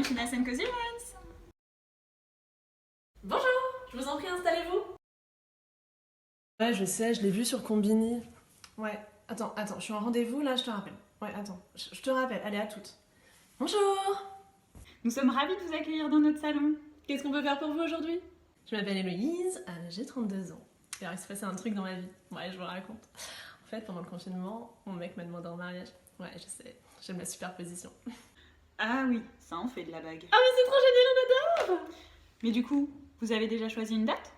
chez Nice & Cozy Ones. Bonjour, je vous en prie, installez-vous. Ouais, je sais, je l'ai vu sur Combini. Ouais, attends, je suis en rendez-vous, là, je te rappelle. Ouais, attends, je te rappelle, allez, à toutes. Bonjour. Nous sommes ravis de vous accueillir dans notre salon. Qu'est-ce qu'on peut faire pour vous aujourd'hui? Je m'appelle Héloïse, j'ai 32 ans. Et alors, il s'est passé un truc dans ma vie. Ouais, je vous raconte. En fait, pendant le confinement, mon mec m'a demandé en mariage. Ouais, je sais, j'aime la superposition. Ah oui, ça en fait de la bague. Ah mais c'est trop génial, on adore! Mais du coup, vous avez déjà choisi une date?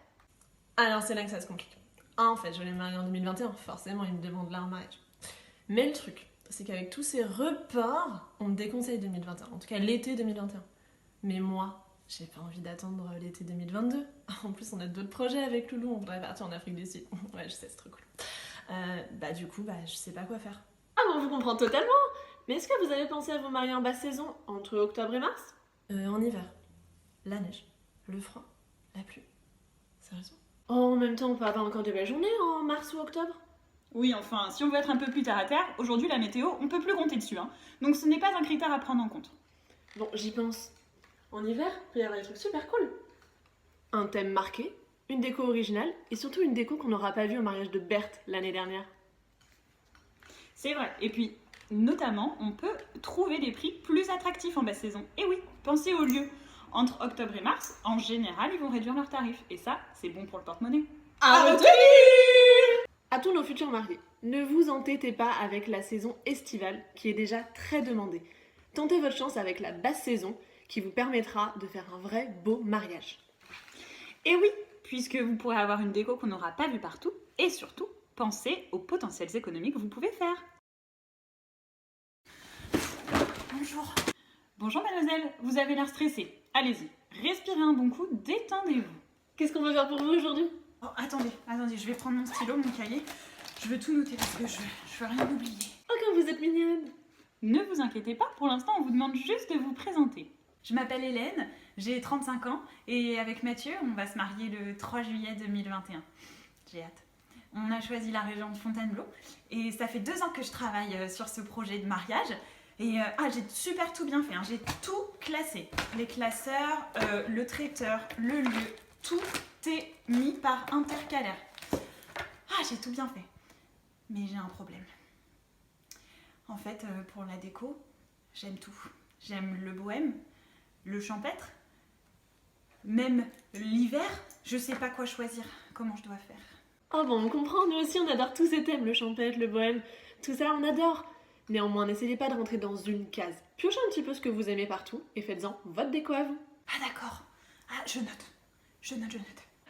Alors, c'est là que ça se complique. En fait, je vais me marier en 2021, forcément, ils me demandent là un mariage. Mais le truc, c'est qu'avec tous ces reports, on me déconseille 2021, en tout cas l'été 2021. Mais moi, j'ai pas envie d'attendre l'été 2022. En plus, on a d'autres projets avec Loulou, on voudrait partir en Afrique du Sud. Ouais, je sais, c'est trop cool. Du coup, je sais pas quoi faire. Ah bon, je vous comprends totalement. Mais est-ce que vous avez pensé à vous marier en basse saison, entre octobre et mars? En hiver. La neige, le froid, la pluie. Sérieusement? Oh, en même temps, on peut avoir encore de belles journées en mars ou octobre. Oui, enfin, si on veut être un peu plus terre à terre, aujourd'hui la météo, on peut plus compter dessus. Donc ce n'est pas un critère à prendre en compte. Bon, j'y pense. En hiver, il peut y avoir des trucs super cool. Un thème marqué, une déco originale et surtout une déco qu'on n'aura pas vue au mariage de Berthe l'année dernière. C'est vrai. Et puis, notamment, on peut trouver des prix plus attractifs en basse saison. Et oui, pensez aux lieux. Entre octobre et mars, en général, ils vont réduire leurs tarifs. Et ça, c'est bon pour le porte-monnaie. À retenir! À tous nos futurs mariés, ne vous entêtez pas avec la saison estivale qui est déjà très demandée. Tentez votre chance avec la basse saison qui vous permettra de faire un vrai beau mariage. Et oui, puisque vous pourrez avoir une déco qu'on n'aura pas vue partout. Et surtout, pensez aux potentielles économies que vous pouvez faire. Bonjour. Bonjour mademoiselle, vous avez l'air stressée. Allez-y, respirez un bon coup, détendez-vous. Qu'est-ce qu'on peut faire pour vous aujourd'hui? Oh, attendez, je vais prendre mon stylo, mon cahier. Je veux tout noter parce que je veux rien oublier. Oh, comme vous êtes mignonne! Ne vous inquiétez pas, pour l'instant, on vous demande juste de vous présenter. Je m'appelle Hélène, j'ai 35 ans et avec Mathieu, on va se marier le 3 juillet 2021. J'ai hâte. On a choisi la région de Fontainebleau et ça fait 2 ans que je travaille sur ce projet de mariage. Et j'ai super tout bien fait, hein. J'ai tout classé. Les classeurs, le traiteur, le lieu, tout est mis par intercalaire. J'ai tout bien fait. Mais j'ai un problème. En fait, pour la déco, j'aime tout. J'aime le bohème, le champêtre, même l'hiver, je sais pas quoi choisir. Comment je dois faire? Oh bon, on comprend, nous aussi on adore tous ces thèmes, le champêtre, le bohème, tout ça on adore. Néanmoins, n'essayez pas de rentrer dans une case. Piochez un petit peu ce que vous aimez partout et faites-en votre déco à vous. Ah d'accord. Je note.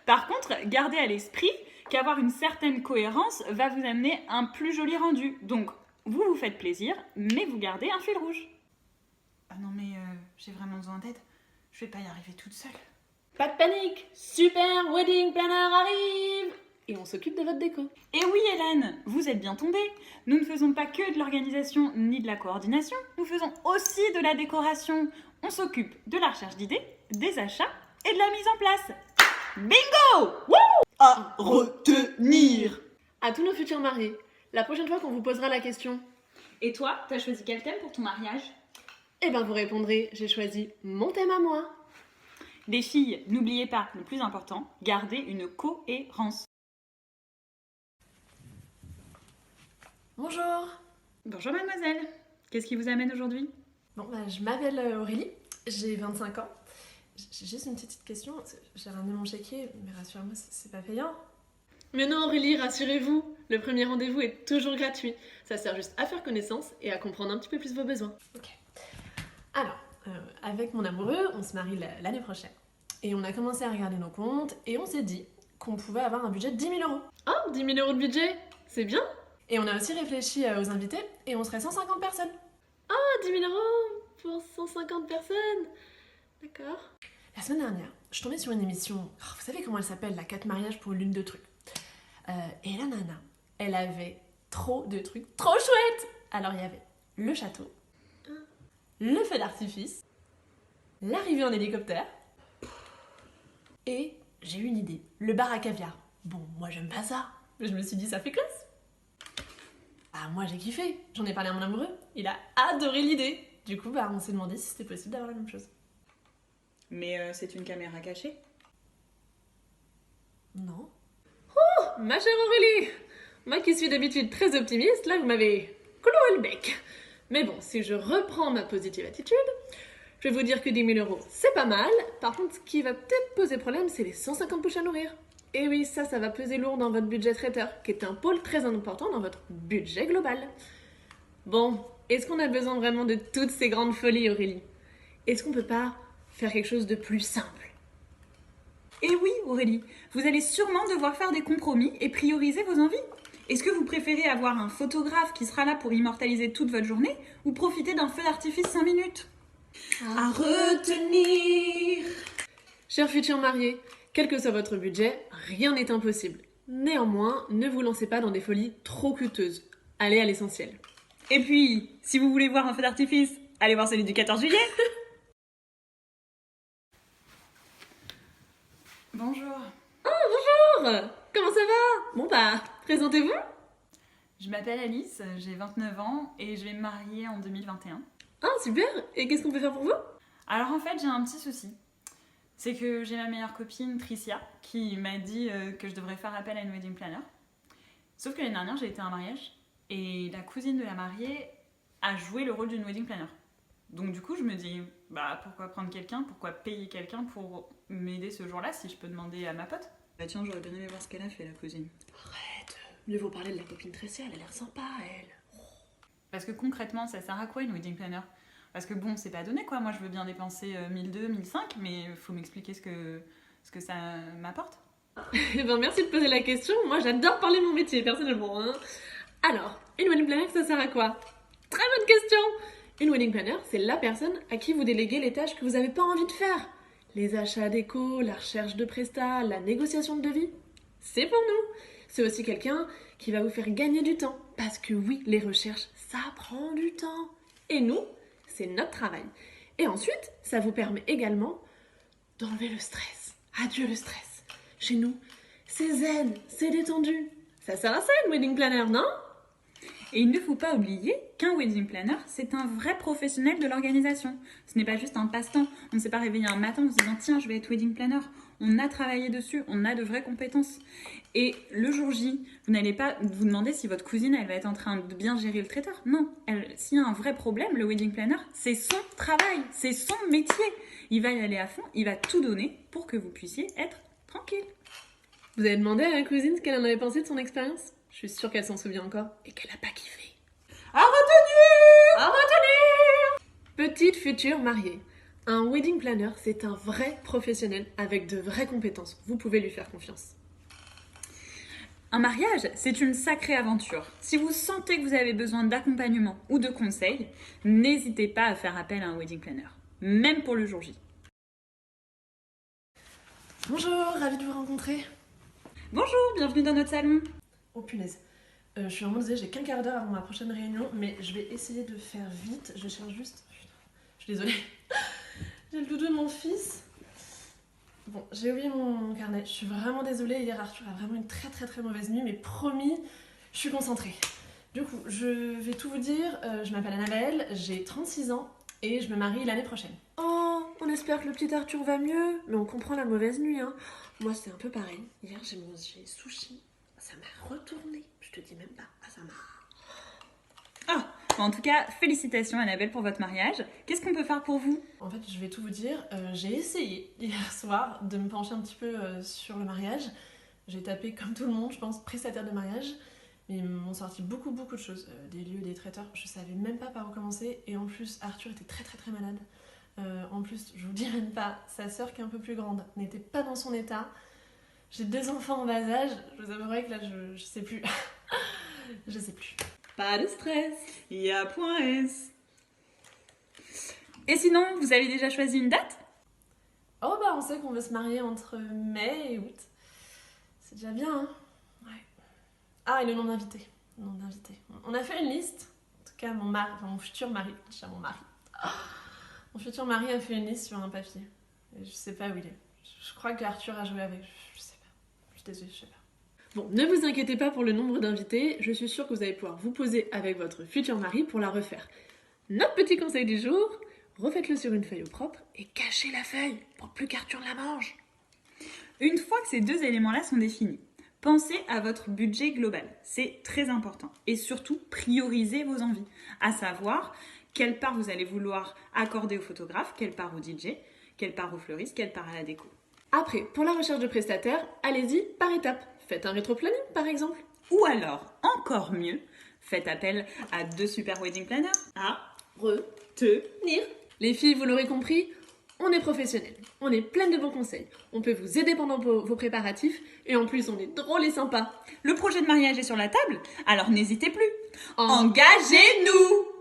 Par contre, gardez à l'esprit qu'avoir une certaine cohérence va vous amener un plus joli rendu. Donc, vous vous faites plaisir, mais vous gardez un fil rouge. Ah non mais j'ai vraiment besoin d'aide. Je vais pas y arriver toute seule. Pas de panique, super wedding planner arrive! Et on s'occupe de votre déco. Et oui Hélène, vous êtes bien tombée. Nous ne faisons pas que de l'organisation ni de la coordination, nous faisons aussi de la décoration. On s'occupe de la recherche d'idées, des achats et de la mise en place. Bingo! Wouh! À retenir! À tous nos futurs mariés, la prochaine fois qu'on vous posera la question « Et toi, t'as choisi quel thème pour ton mariage ?» vous répondrez « J'ai choisi mon thème à moi ». Les filles, n'oubliez pas, le plus important, gardez une cohérence. Bonjour. Bonjour mademoiselle, qu'est-ce qui vous amène aujourd'hui? Bon, je m'appelle Aurélie, j'ai 25 ans. J'ai juste une petite question, j'ai ramené mon chéquier, mais rassurez-moi, c'est pas payant. Mais non Aurélie, rassurez-vous, le premier rendez-vous est toujours gratuit. Ça sert juste à faire connaissance et à comprendre un petit peu plus vos besoins. Ok. Alors, avec mon amoureux, on se marie l'année prochaine. Et on a commencé à regarder nos comptes et on s'est dit qu'on pouvait avoir un budget de 10 000 euros. Oh, 10 000 euros de budget, c'est bien. Et on a aussi réfléchi aux invités et on serait 150 personnes. Ah, 10 000 euros pour 150 personnes. D'accord. La semaine dernière, je tombais sur une émission, vous savez comment elle s'appelle, la 4 mariages pour l'une de trucs. Et la nana, elle avait trop de trucs trop chouettes. Alors il y avait le château, le feu d'artifice, l'arrivée en hélicoptère, et j'ai eu une idée, le bar à caviar. Bon, moi j'aime pas ça, mais je me suis dit ça fait classe. Moi j'ai kiffé, j'en ai parlé à mon amoureux, il a adoré l'idée. Du coup, on s'est demandé si c'était possible d'avoir la même chose. Mais c'est une caméra cachée. Non. Ma chère Aurélie, moi qui suis d'habitude très optimiste, là vous m'avez cloué le bec. Mais bon, si je reprends ma positive attitude, je vais vous dire que 10 000 euros, c'est pas mal. Par contre, ce qui va peut-être poser problème, c'est les 150 poches à nourrir. Et oui, ça va peser lourd dans votre budget traiteur, qui est un pôle très important dans votre budget global. Bon, est-ce qu'on a besoin vraiment de toutes ces grandes folies, Aurélie? Est-ce qu'on peut pas faire quelque chose de plus simple? Et oui, Aurélie, vous allez sûrement devoir faire des compromis et prioriser vos envies. Est-ce que vous préférez avoir un photographe qui sera là pour immortaliser toute votre journée ou profiter d'un feu d'artifice 5 minutes? À retenir. Chers futurs mariés, quel que soit votre budget, rien n'est impossible. Néanmoins, ne vous lancez pas dans des folies trop coûteuses. Allez à l'essentiel. Et puis, si vous voulez voir un feu d'artifice, allez voir celui du 14 juillet. Bonjour. Oh, bonjour. Comment ça va? Bon bah, présentez-vous. Je m'appelle Alice, j'ai 29 ans et je vais me marier en 2021. Ah, super. Et qu'est-ce qu'on peut faire pour vous? Alors en fait, j'ai un petit souci. C'est que j'ai ma meilleure copine, Tricia, qui m'a dit que je devrais faire appel à une wedding planner. Sauf que l'année dernière, j'ai été à un mariage et la cousine de la mariée a joué le rôle d'une wedding planner. Donc du coup, je me dis, bah pourquoi prendre quelqu'un, pourquoi payer quelqu'un pour m'aider ce jour-là si je peux demander à ma pote? Bah tiens, j'aurais bien aimé voir ce qu'elle a fait, la cousine. Arrête. Mieux vaut parler de la copine Tricia, elle a l'air sympa, elle. Parce que concrètement, ça sert à quoi une wedding planner? Parce que bon, c'est pas donné quoi, moi je veux bien dépenser 1002, 1005, mais faut m'expliquer ce que ça m'apporte. Eh ben merci de poser la question, moi j'adore parler de mon métier personnellement. Hein. Alors, une wedding planner ça sert à quoi? Très bonne question. Une wedding planner, c'est la personne à qui vous déléguez les tâches que vous n'avez pas envie de faire. Les achats déco, la recherche de prestats, la négociation de devis. C'est pour nous. C'est aussi quelqu'un qui va vous faire gagner du temps. Parce que oui, les recherches, ça prend du temps. Et nous, c'est notre travail. Et ensuite, ça vous permet également d'enlever le stress. Adieu le stress. Chez nous, c'est zen, c'est détendu. Ça sert à ça une wedding planner, non? Et il ne faut pas oublier qu'un wedding planner, c'est un vrai professionnel de l'organisation. Ce n'est pas juste un passe-temps. On ne s'est pas réveillé un matin en se disant « Tiens, je vais être wedding planner ». On a travaillé dessus, on a de vraies compétences. Et le jour J, vous n'allez pas vous demander si votre cousine, elle va être en train de bien gérer le traiteur. Non, s'il y a un vrai problème, le wedding planner, c'est son travail, c'est son métier. Il va y aller à fond, il va tout donner pour que vous puissiez être tranquille. Vous avez demandé à la cousine ce qu'elle en avait pensé de son expérience? Je suis sûre qu'elle s'en souvient encore et qu'elle a pas kiffé. À retenir! À retenir! Petite future mariée. Un wedding planner, c'est un vrai professionnel avec de vraies compétences. Vous pouvez lui faire confiance. Un mariage, c'est une sacrée aventure. Si vous sentez que vous avez besoin d'accompagnement ou de conseils, n'hésitez pas à faire appel à un wedding planner, même pour le jour J. Bonjour, ravie de vous rencontrer. Bonjour, bienvenue dans notre salon. Oh punaise. Je suis vraiment désolée, j'ai qu'un quart d'heure avant ma prochaine réunion, mais je vais essayer de faire vite. Je cherche juste... Putain, je suis désolée. J'ai le doudou de mon fils. Bon, j'ai oublié mon carnet. Je suis vraiment désolée. Hier, Arthur a vraiment une très mauvaise nuit, mais promis, je suis concentrée. Du coup, je vais tout vous dire. Je m'appelle Annabelle, j'ai 36 ans et je me marie l'année prochaine. Oh, on espère que le petit Arthur va mieux, mais on comprend la mauvaise nuit, hein. Moi, c'est un peu pareil. Hier, j'ai mangé sushi. Ça m'a retourné. Je te dis même pas. Ah, ça m'a... Ah, en tout cas, félicitations Annabelle pour votre mariage. Qu'est-ce qu'on peut faire pour vous? En fait, je vais tout vous dire. J'ai essayé hier soir de me pencher un petit peu sur le mariage. J'ai tapé comme tout le monde, je pense, prestataire de mariage. Mais ils m'ont sorti beaucoup de choses. Des lieux, des traiteurs. Je savais même pas par où commencer. Et en plus, Arthur était très malade. En plus, je vous dis même pas, sa sœur qui est un peu plus grande n'était pas dans son état. J'ai 2 enfants en bas âge. Je vous avouerai que là, je sais plus. Je sais plus. Pas de stress, il y a point S. Et sinon, vous avez déjà choisi une date? Oh bah on sait qu'on veut se marier entre mai et août. C'est déjà bien, hein? Ouais. Ah, et le nom d'invité. On a fait une liste. En tout cas, mon futur mari. Déjà mon mari. Oh, mon futur mari a fait une liste sur un papier. Et je sais pas où il est. Je crois qu'Arthur a joué avec. Je sais pas. Je suis désolée, je sais pas. Bon, ne vous inquiétez pas pour le nombre d'invités, je suis sûre que vous allez pouvoir vous poser avec votre futur mari pour la refaire. Notre petit conseil du jour, refaites-le sur une feuille au propre et cachez la feuille pour plus qu'Arthur la mange. Une fois que ces deux éléments-là sont définis, pensez à votre budget global. C'est très important. Et surtout, priorisez vos envies. À savoir, quelle part vous allez vouloir accorder au photographe, quelle part au DJ, quelle part au fleuriste, quelle part à la déco. Après, pour la recherche de prestataires, allez-y par étapes. Faites un rétro-planning par exemple. Ou alors, encore mieux, faites appel à 2 super wedding planners. Retenir. Les filles, vous l'aurez compris, on est professionnels, on est pleines de bons conseils, on peut vous aider pendant vos préparatifs et en plus on est drôle et sympa. Le projet de mariage est sur la table, alors n'hésitez plus. Engagez-nous!